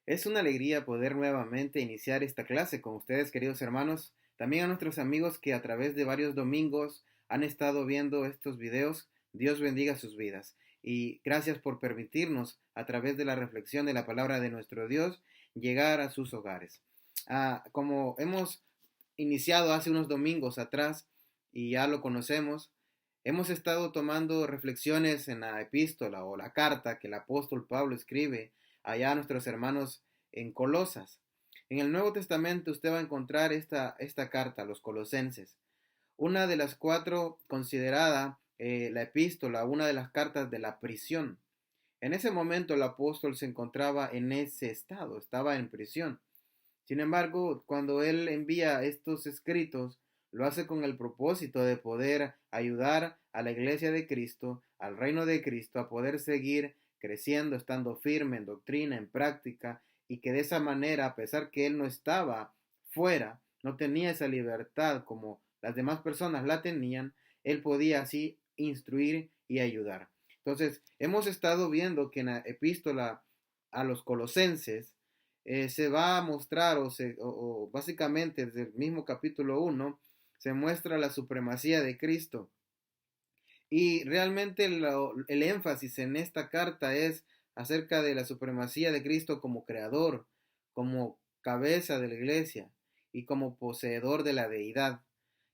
Es una alegría poder nuevamente iniciar esta clase con ustedes, queridos hermanos. También a nuestros amigos que a través de varios domingos han estado viendo estos videos. Dios bendiga sus vidas. Y gracias por permitirnos, a través de la reflexión de la palabra de nuestro Dios, llegar a sus hogares. Como hemos iniciado hace unos domingos atrás y ya lo conocemos, hemos estado tomando reflexiones en la epístola o la carta que el apóstol Pablo escribe allá a nuestros hermanos en Colosas. En el Nuevo Testamento usted va a encontrar esta carta a los colosenses, una de las cuatro considerada la epístola, una de las cartas de la prisión. En ese momento el apóstol se encontraba en ese estado, estaba en prisión. Sin embargo, cuando él envía estos escritos, lo hace con el propósito de poder ayudar a la iglesia de Cristo, al reino de Cristo, a poder seguir creciendo, estando firme en doctrina, en práctica, y que de esa manera, a pesar que él no estaba fuera, no tenía esa libertad como las demás personas la tenían, él podía así instruir y ayudar. Entonces, hemos estado viendo que en la epístola a los colosenses, se va a mostrar o básicamente desde el mismo capítulo 1 se muestra la supremacía de Cristo. Y realmente el énfasis en esta carta es acerca de la supremacía de Cristo como creador, como cabeza de la iglesia y como poseedor de la deidad.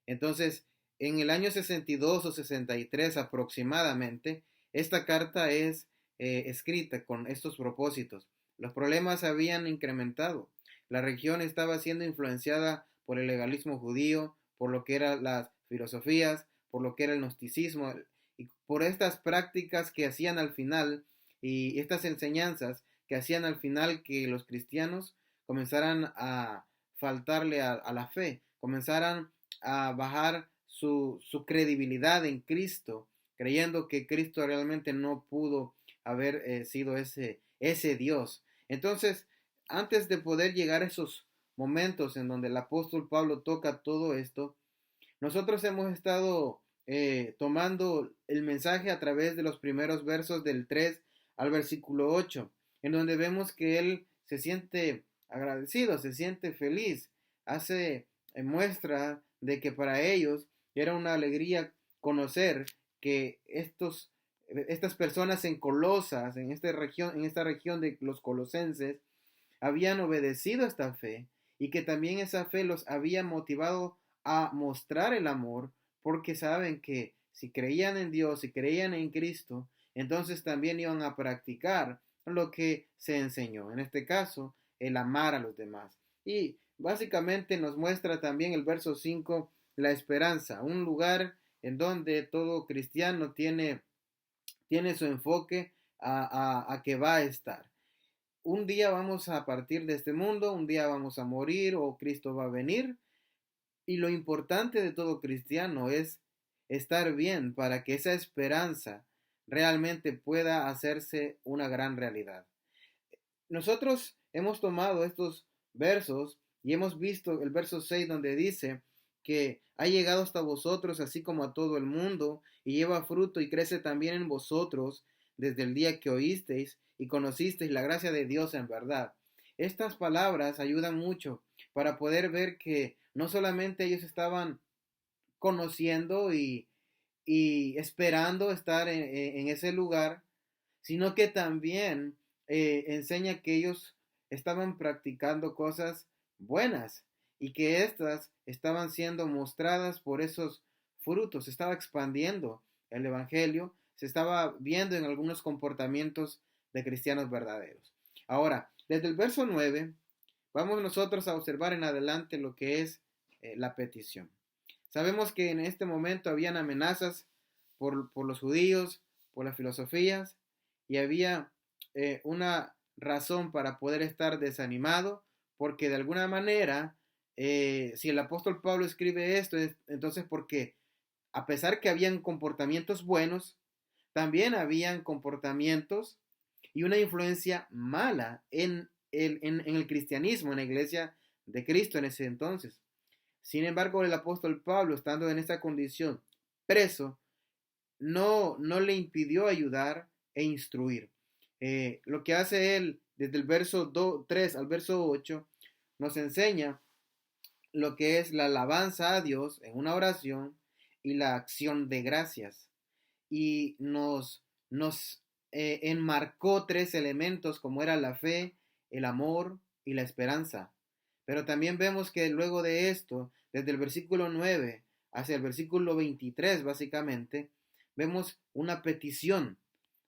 Entonces, en el año 62 o 63 aproximadamente, esta carta es escrita con estos propósitos. Los problemas habían incrementado. La región estaba siendo influenciada por el legalismo judío, por lo que eran las filosofías, por lo que era el gnosticismo y por estas prácticas que hacían al final y estas enseñanzas que hacían al final que los cristianos comenzaran a faltarle a la fe, comenzaran a bajar su credibilidad en Cristo, creyendo que Cristo realmente no pudo haber sido ese Dios. Entonces, antes de poder llegar a esos momentos en donde el apóstol Pablo toca todo esto, nosotros hemos estado tomando el mensaje a través de los primeros versos del 3 al versículo 8, en donde vemos que él se siente agradecido, se siente feliz, hace muestra de que para ellos era una alegría conocer que estas personas en Colosas, en esta región de los colosenses, habían obedecido esta fe y que también esa fe los había motivado a mostrar el amor porque saben que si creían en Dios, si creían en Cristo, entonces también iban a practicar lo que se enseñó. En este caso, el amar a los demás. Y básicamente nos muestra también el verso 5 la esperanza, un lugar en donde todo cristiano tiene su enfoque a que va a estar. Un día vamos a partir de este mundo, un día vamos a morir o Cristo va a venir. Y lo importante de todo cristiano es estar bien para que esa esperanza realmente pueda hacerse una gran realidad. Nosotros hemos tomado estos versos y hemos visto el verso 6 donde dice que ha llegado hasta vosotros así como a todo el mundo y lleva fruto y crece también en vosotros desde el día que oísteis y conocisteis la gracia de Dios en verdad. Estas palabras ayudan mucho para poder ver que no solamente ellos estaban conociendo y esperando estar en ese lugar, sino que también enseña que ellos estaban practicando cosas buenas y que éstas estaban siendo mostradas por esos frutos, se estaba expandiendo el Evangelio, se estaba viendo en algunos comportamientos de cristianos verdaderos. Ahora, desde el verso 9, vamos nosotros a observar en adelante lo que es la petición. Sabemos que en este momento habían amenazas por los judíos, por las filosofías, y había una razón para poder estar desanimado, porque de alguna manera, si el apóstol Pablo escribe esto, entonces porque a pesar que habían comportamientos buenos, también habían comportamientos y una influencia mala en el cristianismo, en la iglesia de Cristo en ese entonces. Sin embargo, el apóstol Pablo, estando en esta condición, preso, no le impidió ayudar e instruir. Lo que hace él desde el verso 3 al verso 8, nos enseña lo que es la alabanza a Dios en una oración y la acción de gracias. Y nos enmarcó tres elementos como era la fe, el amor y la esperanza. Pero también vemos que luego de esto, desde el versículo 9 hacia el versículo 23 básicamente, vemos una petición.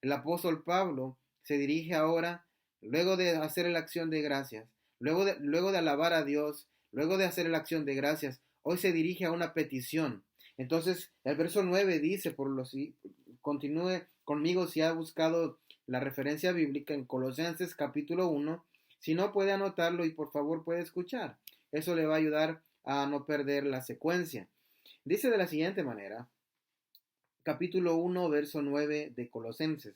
El apóstol Pablo se dirige ahora, luego de hacer la acción de gracias, luego de alabar a Dios, luego de hacer la acción de gracias, hoy se dirige a una petición. Entonces, el verso 9 dice, continúe conmigo si ha buscado la referencia bíblica en Colosenses capítulo 1. Si no, puede anotarlo y por favor puede escuchar. Eso le va a ayudar a no perder la secuencia. Dice de la siguiente manera, capítulo 1, verso 9 de Colosenses.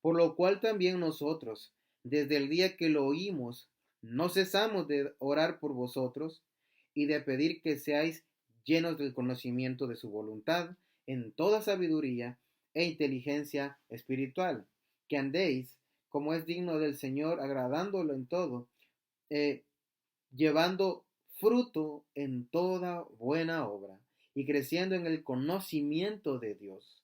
Por lo cual también nosotros, desde el día que lo oímos, no cesamos de orar por vosotros y de pedir que seáis llenos del conocimiento de su voluntad, en toda sabiduría e inteligencia espiritual, que andéis como es digno del Señor, agradándolo en todo, eh, llevando fruto en toda buena obra y creciendo en el conocimiento de Dios,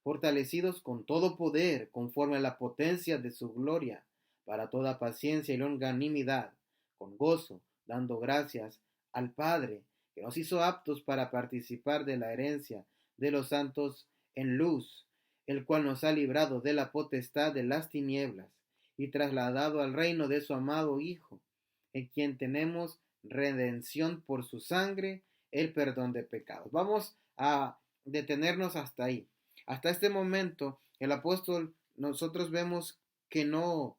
fortalecidos con todo poder conforme a la potencia de su gloria, para toda paciencia y longanimidad, con gozo, dando gracias al Padre, que nos hizo aptos para participar de la herencia de los santos en luz, el cual nos ha librado de la potestad de las tinieblas y trasladado al reino de su amado Hijo, en quien tenemos redención por su sangre, el perdón de pecados. Vamos a detenernos hasta ahí. Hasta este momento, el apóstol, nosotros vemos que no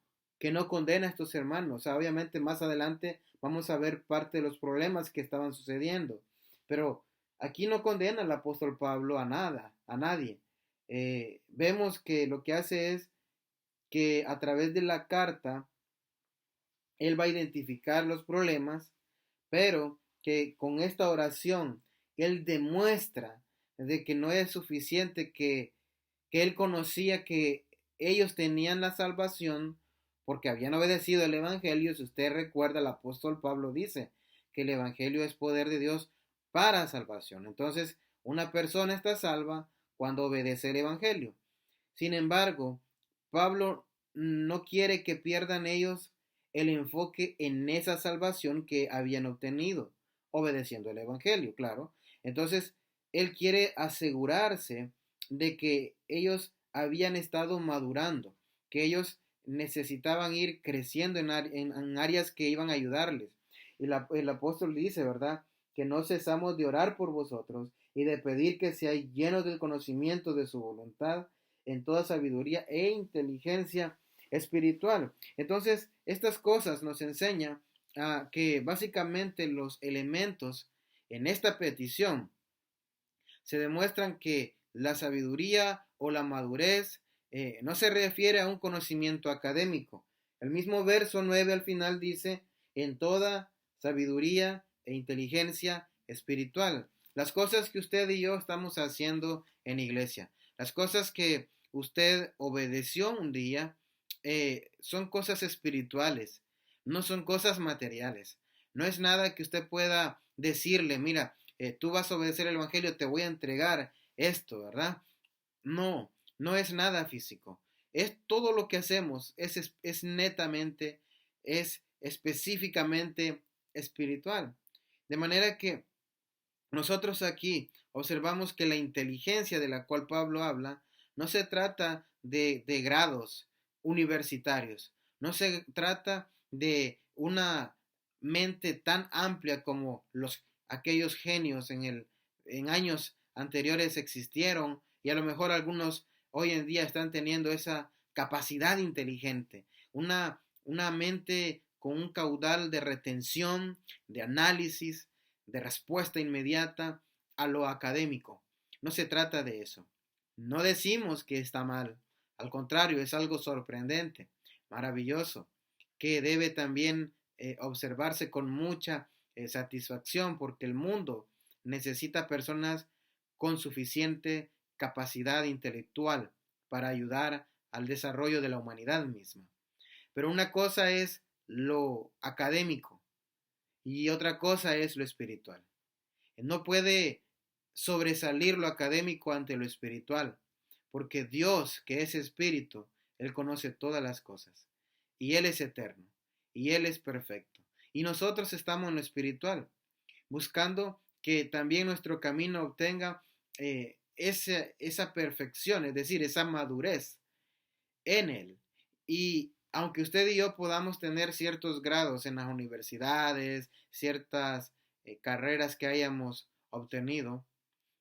condena a estos hermanos. O sea, obviamente más adelante vamos a ver parte de los problemas que estaban sucediendo. Pero aquí no condena el apóstol Pablo a nada, a nadie. Vemos que lo que hace es que a través de la carta él va a identificar los problemas, pero que con esta oración él demuestra de que no es suficiente, que él conocía que ellos tenían la salvación porque habían obedecido el Evangelio. Si usted recuerda, el apóstol Pablo dice que el Evangelio es poder de Dios para salvación. Entonces, una persona está salva cuando obedece el Evangelio. Sin embargo, Pablo no quiere que pierdan ellos el enfoque en esa salvación que habían obtenido, obedeciendo el Evangelio, claro. Entonces, él quiere asegurarse de que ellos habían estado madurando, que ellos necesitaban ir creciendo en áreas que iban a ayudarles. Y el apóstol dice, ¿verdad? Que no cesamos de orar por vosotros y de pedir que seáis llenos del conocimiento de su voluntad en toda sabiduría e inteligencia espiritual. Entonces, estas cosas nos enseñan que básicamente los elementos en esta petición se demuestran que la sabiduría o la madurez no se refiere a un conocimiento académico. El mismo verso 9 al final dice, en toda sabiduría e inteligencia espiritual. Las cosas que usted y yo estamos haciendo en iglesia, las cosas que usted obedeció un día, son cosas espirituales, no son cosas materiales. No es nada que usted pueda decirle, mira, tú vas a obedecer el Evangelio, te voy a entregar esto, ¿verdad? No, no es nada físico. Es todo lo que hacemos, es netamente, es específicamente espiritual. De manera que nosotros aquí observamos que la inteligencia de la cual Pablo habla no se trata de grados universitarios, no se trata de una mente tan amplia como aquellos genios en años anteriores existieron, y a lo mejor algunos hoy en día están teniendo esa capacidad inteligente, una mente con un caudal de retención, de análisis, de respuesta inmediata a lo académico. No se trata de eso. No decimos que está mal. Al contrario, es algo sorprendente, maravilloso, que debe también observarse con mucha satisfacción, porque el mundo necesita personas con suficiente capacidad intelectual para ayudar al desarrollo de la humanidad misma. Pero una cosa es lo académico y otra cosa es lo espiritual. No puede sobresalir lo académico ante lo espiritual, porque Dios, que es espíritu, Él conoce todas las cosas, y Él es eterno, y Él es perfecto. Y nosotros estamos en lo espiritual, buscando que también nuestro camino obtenga esa perfección, es decir, esa madurez en Él. Y aunque usted y yo podamos tener ciertos grados en las universidades, ciertas carreras que hayamos obtenido,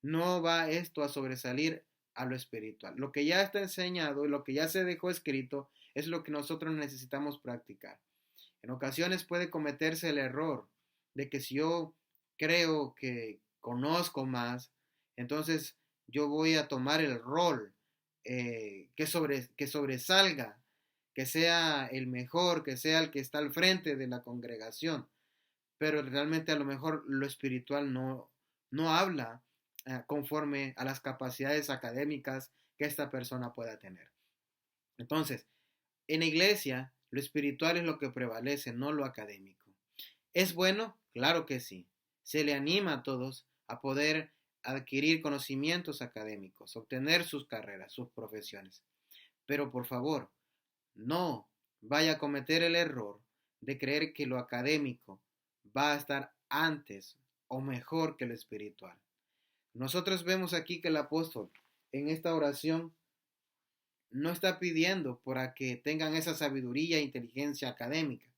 no va esto a sobresalir a lo espiritual. Lo que ya está enseñado y lo que ya se dejó escrito es lo que nosotros necesitamos practicar. En ocasiones puede cometerse el error de que si yo creo que conozco más, entonces yo voy a tomar el rol que sobresalga, que sea el mejor, que sea el que está al frente de la congregación. Pero realmente a lo mejor lo espiritual no habla conforme a las capacidades académicas que esta persona pueda tener. Entonces, en la iglesia, lo espiritual es lo que prevalece, no lo académico. ¿Es bueno? Claro que sí. Se le anima a todos a poder adquirir conocimientos académicos, obtener sus carreras, sus profesiones. Pero por favor, no vaya a cometer el error de creer que lo académico va a estar antes o mejor que lo espiritual. Nosotros vemos aquí que el apóstol en esta oración no está pidiendo para que tengan esa sabiduría e inteligencia académica,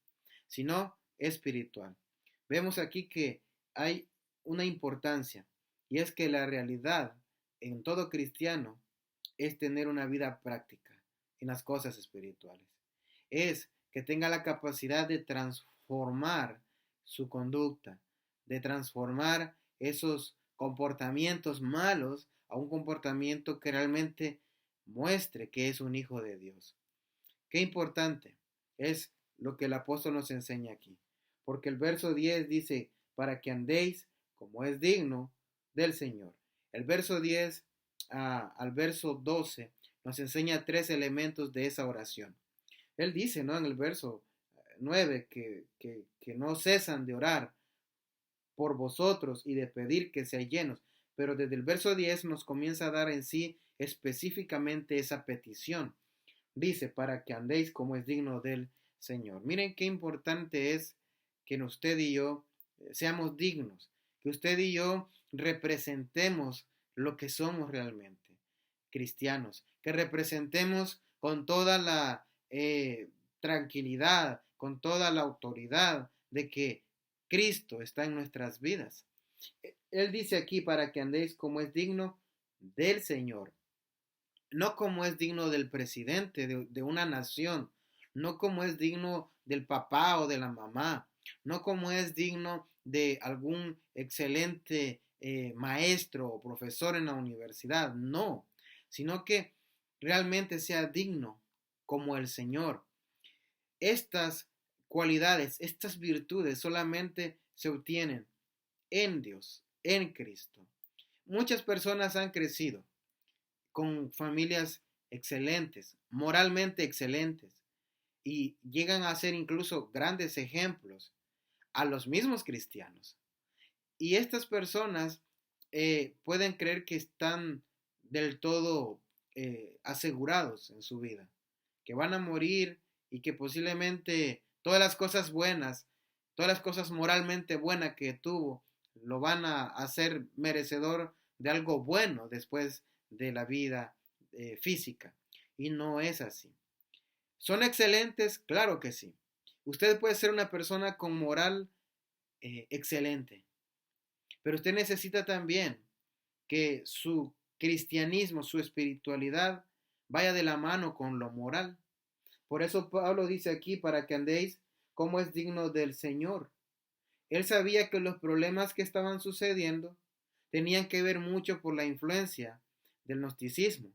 sino espiritual. Vemos aquí que hay una importancia y es que la realidad en todo cristiano es tener una vida práctica en las cosas espirituales. Es que tenga la capacidad de transformar su conducta, de transformar esos comportamientos malos a un comportamiento que realmente muestre que es un hijo de Dios. Qué importante es lo que el apóstol nos enseña aquí, porque el verso 10 dice, para que andéis como es digno del Señor. El verso 10 al verso 12 nos enseña tres elementos de esa oración. Él dice, ¿no? En el verso 9 que no cesan de orar por vosotros y de pedir que seáis llenos. Pero desde el verso 10 nos comienza a dar en sí específicamente esa petición. Dice, para que andéis como es digno del Señor. Miren qué importante es que usted y yo seamos dignos, que usted y yo representemos lo que somos realmente, cristianos, que representemos con toda la tranquilidad, con toda la autoridad de que Cristo está en nuestras vidas. Él dice aquí para que andéis como es digno del Señor, no como es digno del presidente de una nación, no como es digno del papá o de la mamá, no como es digno de algún excelente maestro o profesor en la universidad, no, sino que realmente sea digno como el Señor. Estas cualidades, estas virtudes solamente se obtienen en Dios, en Cristo. Muchas personas han crecido con familias excelentes, moralmente excelentes, y llegan a ser incluso grandes ejemplos a los mismos cristianos. Y estas personas pueden creer que están del todo asegurados en su vida, que van a morir y que posiblemente todas las cosas buenas, todas las cosas moralmente buenas que tuvo, lo van a hacer merecedor de algo bueno después de la vida física. Y no es así. ¿Son excelentes? Claro que sí. Usted puede ser una persona con moral excelente, pero usted necesita también que su cristianismo, su espiritualidad vaya de la mano con lo moral. Por eso Pablo dice aquí, para que andéis como es digno del Señor. Él sabía que los problemas que estaban sucediendo tenían que ver mucho por la influencia del gnosticismo.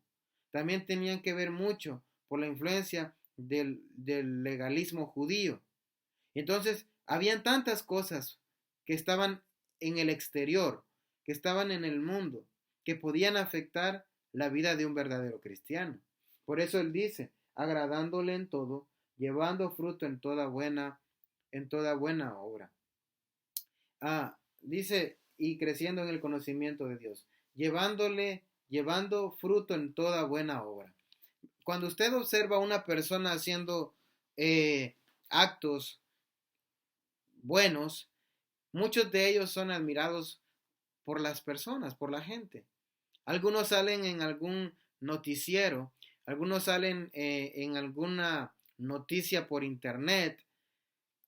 También tenían que ver mucho por la influencia del legalismo judío. Entonces, habían tantas cosas que estaban en el exterior, que estaban en el mundo, que podían afectar la vida de un verdadero cristiano. Por eso él dice, agradándole en todo, llevando fruto en toda buena obra. Dice, y creciendo en el conocimiento de Dios, llevando fruto en toda buena obra. Cuando usted observa a una persona haciendo actos buenos, muchos de ellos son admirados por las personas, por la gente. Algunos salen en algún noticiero, algunos salen en alguna noticia por internet,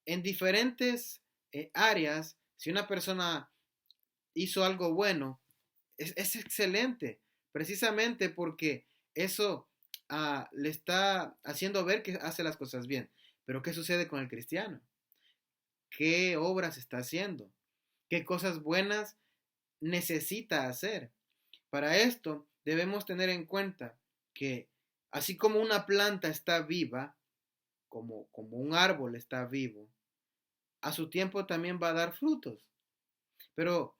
en diferentes áreas. Si una persona hizo algo bueno, es excelente, precisamente porque eso le está haciendo ver que hace las cosas bien. Pero ¿qué sucede con el cristiano? ¿Qué obras está haciendo? ¿Qué cosas buenas necesita hacer? Para esto debemos tener en cuenta que así como una planta está viva, como un árbol está vivo, a su tiempo también va a dar frutos. Pero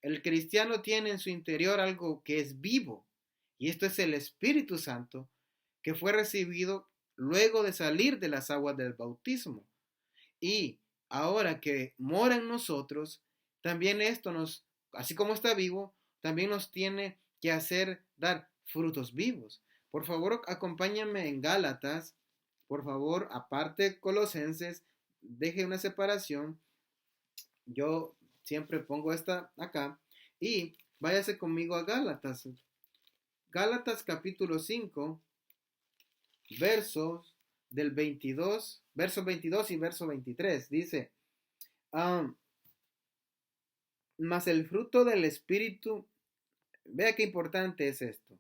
el cristiano tiene en su interior algo que es vivo, y esto es el Espíritu Santo, que fue recibido luego de salir de las aguas del bautismo. Y ahora que mora en nosotros, también esto así como está vivo, también nos tiene que hacer dar frutos vivos. Por favor, acompáñenme en Gálatas. Por favor, aparte Colosenses, deje una separación. Yo siempre pongo esta acá. Y váyase conmigo a Gálatas. Gálatas capítulo 5, versos del 22, verso 22 y verso 23. Dice, mas el fruto del Espíritu, vea qué importante es esto,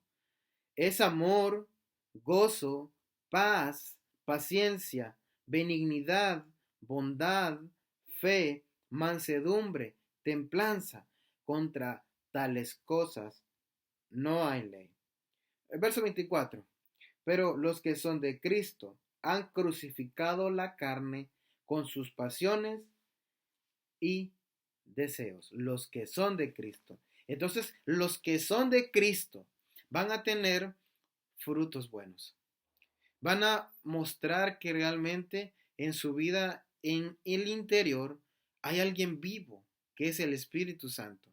es amor, gozo, paz, paciencia, benignidad, bondad, fe, mansedumbre, templanza. Contra tales cosas no hay ley. El verso 24. Pero los que son de Cristo han crucificado la carne con sus pasiones y deseos. Los que son de Cristo. Entonces, los que son de Cristo van a tener frutos buenos. Van a mostrar que realmente en su vida, en el interior, hay alguien vivo, que es el Espíritu Santo.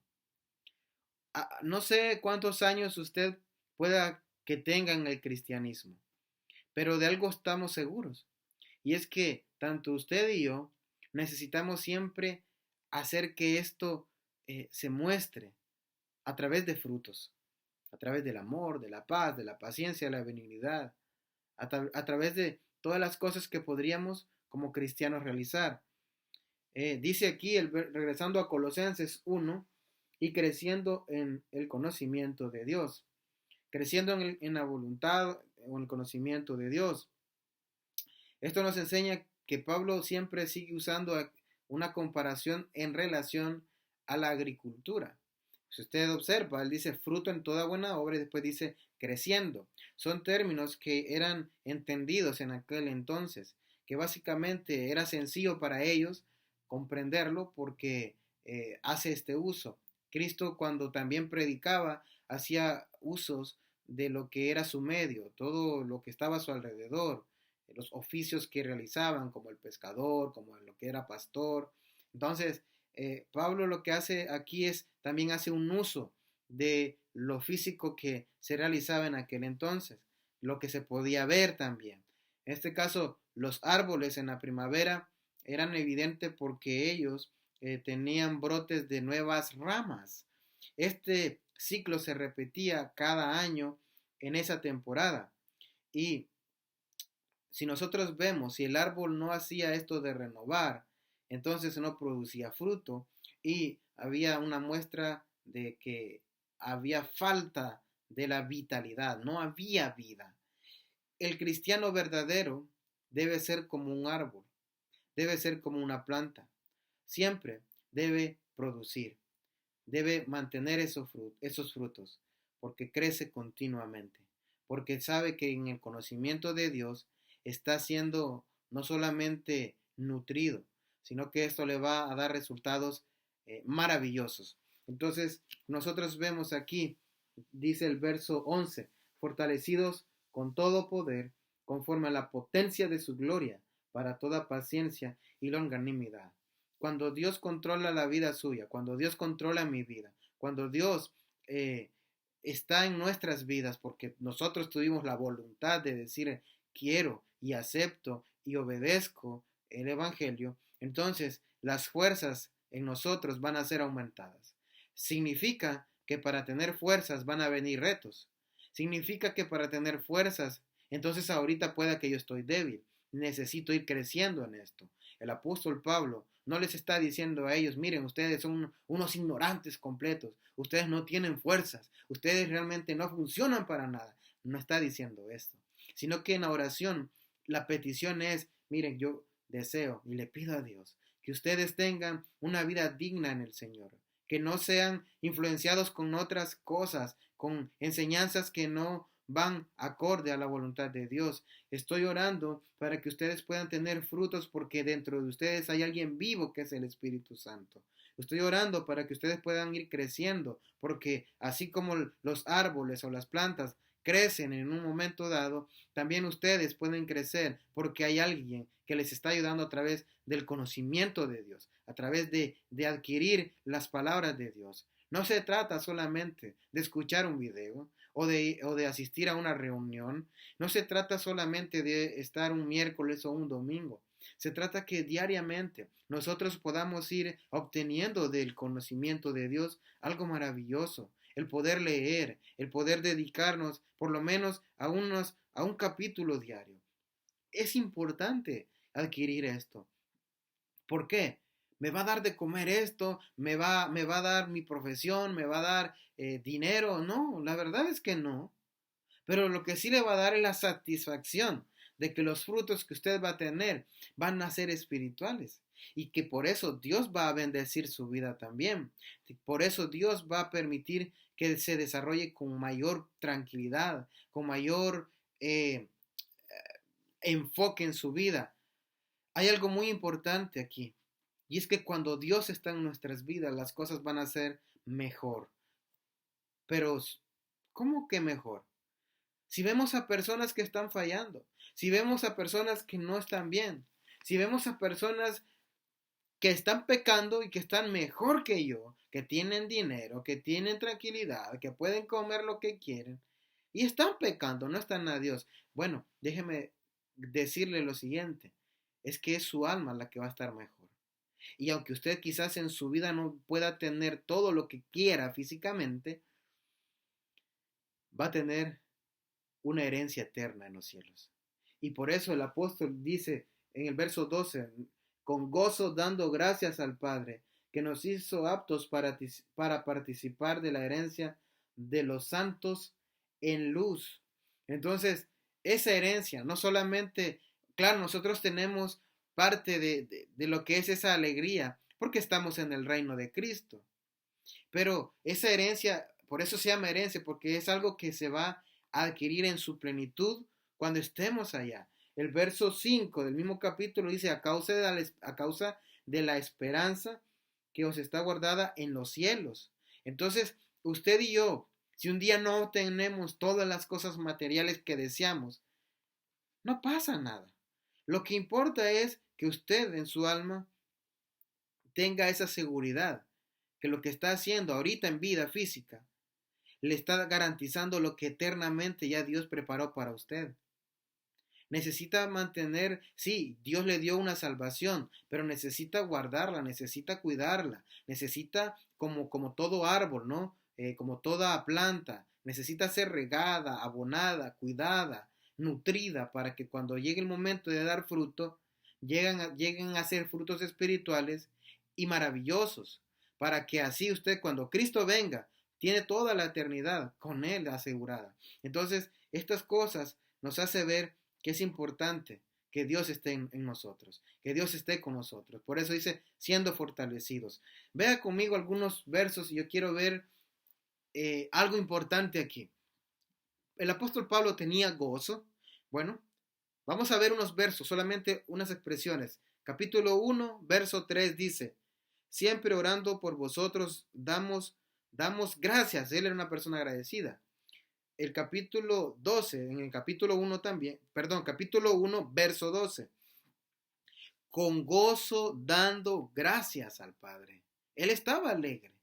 No sé cuántos años usted pueda que tenga en el cristianismo, pero de algo estamos seguros. Y es que tanto usted y yo necesitamos siempre hacer que esto se muestre a través de frutos, a través del amor, de la paz, de la paciencia, de la benignidad, a través de todas las cosas que podríamos como cristianos realizar. Dice aquí, regresando a Colosenses 1, y creciendo en el conocimiento de Dios, creciendo en la voluntad o en el conocimiento de Dios. Esto nos enseña que Pablo siempre sigue usando una comparación en relación a la agricultura. Si usted observa, él dice fruto en toda buena obra y después dice creciendo. Son términos que eran entendidos en aquel entonces, que básicamente era sencillo para ellos comprenderlo porque hace este uso. Cristo cuando también predicaba hacía usos de lo que era su medio, todo lo que estaba a su alrededor, los oficios que realizaban, como el pescador, como lo que era pastor. Entonces, Pablo lo que hace aquí es, también hace un uso de lo físico que se realizaba en aquel entonces, lo que se podía ver también. En este caso, los árboles en la primavera eran evidentes porque ellos tenían brotes de nuevas ramas. Este ciclo se repetía cada año en esa temporada. Y si nosotros vemos, si el árbol no hacía esto de renovar, entonces no producía fruto y había una muestra de que había falta de la vitalidad, no había vida. El cristiano verdadero debe ser como un árbol, debe ser como una planta, siempre debe producir, debe mantener esos frutos, porque crece continuamente, porque sabe que en el conocimiento de Dios está siendo no solamente nutrido, sino que esto le va a dar resultados maravillosos. Entonces, nosotros vemos aquí, dice el verso 11, fortalecidos con todo poder conforme a la potencia de su gloria, para toda paciencia y longanimidad. Cuando Dios controla la vida suya, cuando Dios controla mi vida, cuando Dios está en nuestras vidas, porque nosotros tuvimos la voluntad de decir quiero y acepto y obedezco el Evangelio, entonces las fuerzas en nosotros van a ser aumentadas. Significa que para tener fuerzas van a venir retos. Significa que para tener fuerzas, entonces ahorita pueda que yo estoy débil. Necesito ir creciendo en esto. El apóstol Pablo no les está diciendo a ellos, miren, ustedes son unos ignorantes completos, ustedes no tienen fuerzas, ustedes realmente no funcionan para nada. No está diciendo esto, sino que en la oración la petición es, miren, yo deseo y le pido a Dios que ustedes tengan una vida digna en el Señor, que no sean influenciados con otras cosas, con enseñanzas que no van acorde a la voluntad de Dios. Estoy orando para que ustedes puedan tener frutos porque dentro de ustedes hay alguien vivo que es el Espíritu Santo. Estoy orando para que ustedes puedan ir creciendo porque así como los árboles o las plantas crecen en un momento dado, también ustedes pueden crecer porque hay alguien que les está ayudando a través del conocimiento de Dios, a través de adquirir las palabras de Dios. No se trata solamente de escuchar un video o de asistir a una reunión. No se trata solamente de estar un miércoles o un domingo. Se trata que diariamente nosotros podamos ir obteniendo del conocimiento de Dios algo maravilloso. El poder leer, el poder dedicarnos por lo menos a un capítulo diario. Es importante adquirir esto. ¿Por qué? ¿Me va a dar de comer esto? ¿Me va a dar mi profesión? ¿Me va a dar dinero? No, la verdad es que no. Pero lo que sí le va a dar es la satisfacción de que los frutos que usted va a tener van a ser espirituales y que por eso Dios va a bendecir su vida también. Por eso Dios va a permitir que se desarrolle con mayor tranquilidad, con mayor enfoque en su vida. Hay algo muy importante aquí, y es que cuando Dios está en nuestras vidas, las cosas van a ser mejor. Pero, ¿cómo que mejor? Si vemos a personas que están fallando, si vemos a personas que no están bien, si vemos a personas que están pecando y que están mejor que yo, que tienen dinero, que tienen tranquilidad, que pueden comer lo que quieren, y están pecando, no están a Dios. Bueno, déjeme decirle lo siguiente, es que es su alma la que va a estar mejor. Y aunque usted quizás en su vida no pueda tener todo lo que quiera físicamente, va a tener una herencia eterna en los cielos. Y por eso el apóstol dice en el verso 12, con gozo dando gracias al Padre, que nos hizo aptos para participar de la herencia de los santos en luz. Entonces, esa herencia, no solamente, claro, nosotros tenemos parte de lo que es esa alegría, porque estamos en el reino de Cristo. Pero esa herencia, por eso se llama herencia, porque es algo que se va a adquirir en su plenitud cuando estemos allá. El verso 5 del mismo capítulo dice, a causa de la esperanza que os está guardada en los cielos. Entonces, usted y yo, si un día no tenemos todas las cosas materiales que deseamos, no pasa nada. Lo que importa es que usted en su alma tenga esa seguridad, que lo que está haciendo ahorita en vida física le está garantizando lo que eternamente ya Dios preparó para usted. Necesita mantener, sí, Dios le dio una salvación, pero necesita guardarla, necesita cuidarla, necesita como todo árbol, ¿no? Como toda planta, necesita ser regada, abonada, cuidada, nutrida, para que cuando llegue el momento de dar fruto, lleguen a ser frutos espirituales y maravillosos, para que así usted cuando Cristo venga, tiene toda la eternidad con Él asegurada. Entonces, estas cosas nos hace ver que es importante que Dios esté en nosotros, que Dios esté con nosotros. Por eso dice, siendo fortalecidos. Vea conmigo algunos versos y yo quiero ver algo importante aquí. El apóstol Pablo tenía gozo. Bueno, vamos a ver unos versos, solamente unas expresiones. Capítulo 1, verso 3 dice, siempre orando por vosotros damos gracias. Él era una persona agradecida. el capítulo 12, en el capítulo 1 también, perdón, capítulo 1, verso 12. Con gozo dando gracias al Padre. Él estaba alegre.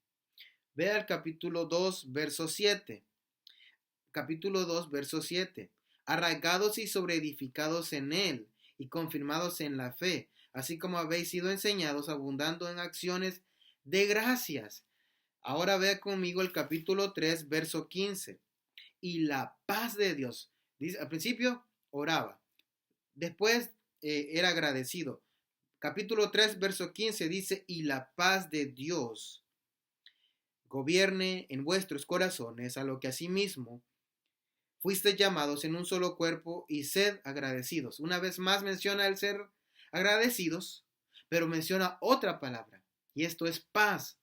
Vea el capítulo 2, verso 7. Capítulo 2, verso 7. Arraigados y sobreedificados en él y confirmados en la fe, así como habéis sido enseñados, abundando en acciones de gracias. Ahora vea conmigo el capítulo 3, verso 15. Y la paz de Dios. Dice, al principio oraba, después era agradecido. Capítulo 3, verso 15 dice, y la paz de Dios gobierne en vuestros corazones, a lo que asimismo fuisteis llamados en un solo cuerpo, y sed agradecidos. Una vez más menciona el ser agradecidos, pero menciona otra palabra, y esto es paz.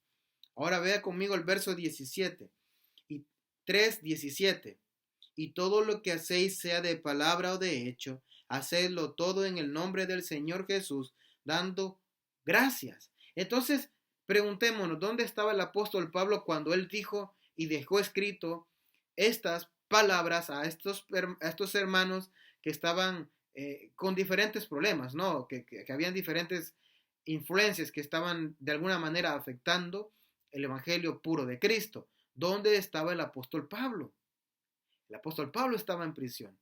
Ahora vea conmigo el verso 17 y 3:17. Y todo lo que hacéis, sea de palabra o de hecho, hacedlo todo en el nombre del Señor Jesús, dando gracias. Entonces, preguntémonos, ¿dónde estaba el apóstol Pablo cuando él dijo y dejó escrito estas palabras a estos hermanos que estaban con diferentes problemas, ¿no? Que habían diferentes influencias que estaban de alguna manera afectando el evangelio puro de Cristo? ¿Dónde estaba el apóstol Pablo? El apóstol Pablo estaba en prisión.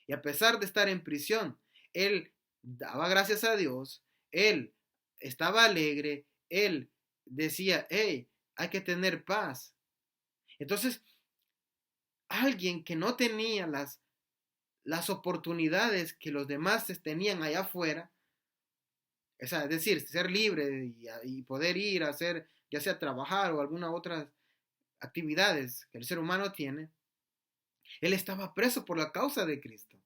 Y a pesar de estar en prisión, él daba gracias a Dios, él estaba alegre, él decía, hey, hay que tener paz. Entonces, alguien que no tenía las oportunidades que los demás tenían allá afuera, es decir, ser libre y poder ir a hacer, ya sea trabajar o alguna otras actividades que el ser humano tiene, él estaba preso por la causa de Cristo.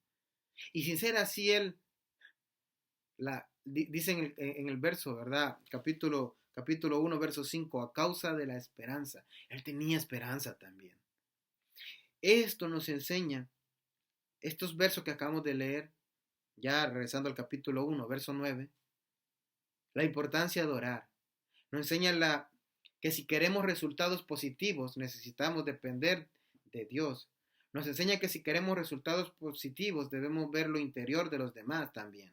Y sin ser así, él, dice en el verso, ¿verdad? Capítulo 1, verso 5, a causa de la esperanza. Él tenía esperanza también. Esto nos enseña, estos versos que acabamos de leer, ya regresando al capítulo 1, verso 9, la importancia de orar. Nos enseña que si queremos resultados positivos, necesitamos depender de Dios. Nos enseña que si queremos resultados positivos, debemos ver lo interior de los demás también.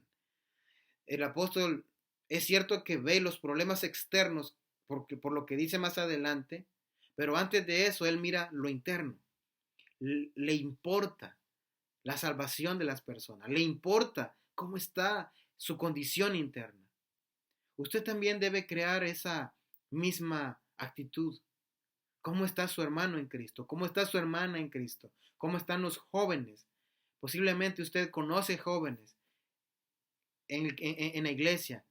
El apóstol es cierto que ve los problemas externos por lo que dice más adelante, pero antes de eso él mira lo interno. Le importa la salvación de las personas, le importa cómo está su condición interna. Usted también debe crear esa misma actitud. ¿Cómo está su hermano en Cristo? ¿Cómo está su hermana en Cristo? ¿Cómo están los jóvenes? Posiblemente usted conoce jóvenes en la iglesia,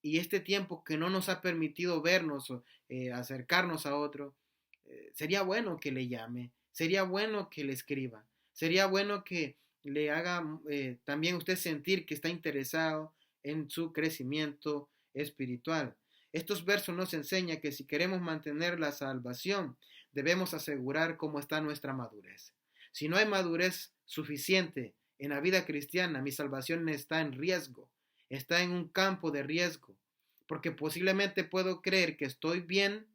y este tiempo que no nos ha permitido vernos o acercarnos a otro, sería bueno que le llame, sería bueno que le escriba, sería bueno que le haga también usted sentir que está interesado en su crecimiento espiritual. Estos versos nos enseñan que si queremos mantener la salvación, debemos asegurar cómo está nuestra madurez. Si no hay madurez suficiente en la vida cristiana, mi salvación está en riesgo, está en un campo de riesgo, porque posiblemente puedo creer que estoy bien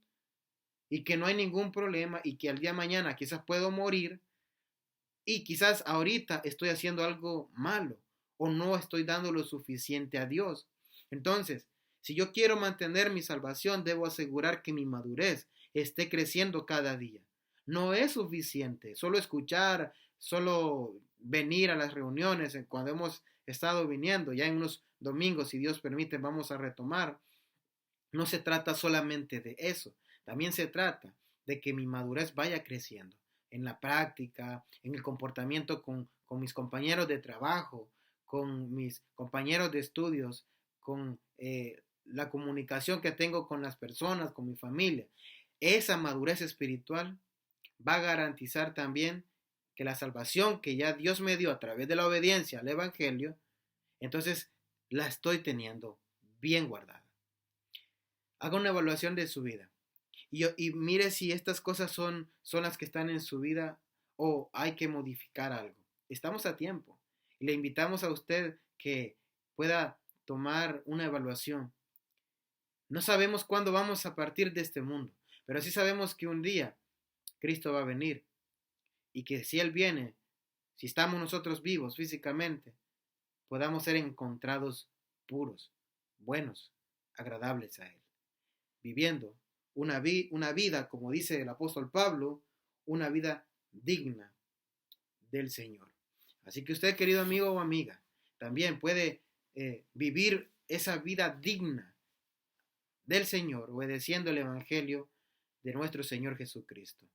y que no hay ningún problema y que al día de mañana quizás puedo morir y quizás ahorita estoy haciendo algo malo o no estoy dando lo suficiente a Dios. Entonces, si yo quiero mantener mi salvación, debo asegurar que mi madurez esté creciendo cada día. No es suficiente solo escuchar, solo venir a las reuniones cuando hemos estado viniendo. Ya en unos domingos, si Dios permite, vamos a retomar. No se trata solamente de eso, también se trata de que mi madurez vaya creciendo en la práctica, en el comportamiento con mis compañeros de trabajo, con mis compañeros de estudios, con la comunicación que tengo con las personas, con mi familia. Esa madurez espiritual va a garantizar también que la salvación que ya Dios me dio a través de la obediencia al Evangelio, entonces la estoy teniendo bien guardada. Haga una evaluación de su vida y mire si estas cosas son las que están en su vida o hay que modificar algo. Estamos a tiempo y le invitamos a usted que pueda tomar una evaluación. No sabemos cuándo vamos a partir de este mundo, pero sí sabemos que un día Cristo va a venir y que si Él viene, si estamos nosotros vivos físicamente, podamos ser encontrados puros, buenos, agradables a Él, viviendo una vida, como dice el apóstol Pablo, una vida digna del Señor. Así que usted, querido amigo o amiga, también puede vivir esa vida digna del Señor, obedeciendo el Evangelio de nuestro Señor Jesucristo.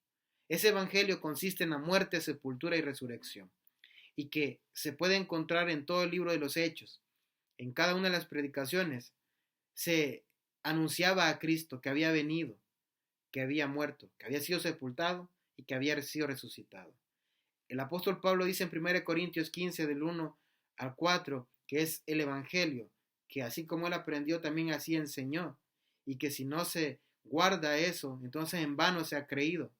Ese Evangelio consiste en la muerte, sepultura y resurrección, y que se puede encontrar en todo el libro de los Hechos. En cada una de las predicaciones se anunciaba a Cristo que había venido, que había muerto, que había sido sepultado y que había sido resucitado. El apóstol Pablo dice en 1 Corintios 15 del 1 al 4 que es el Evangelio, que así como él aprendió también así enseñó, y que si no se guarda eso, entonces en vano se ha creído.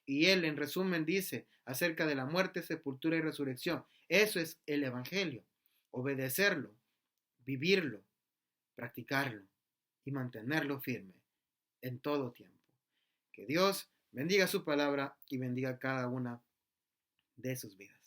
Y él en resumen dice acerca de la muerte, sepultura y resurrección. Eso es el Evangelio, obedecerlo, vivirlo, practicarlo y mantenerlo firme en todo tiempo. Que Dios bendiga su palabra y bendiga cada una de sus vidas.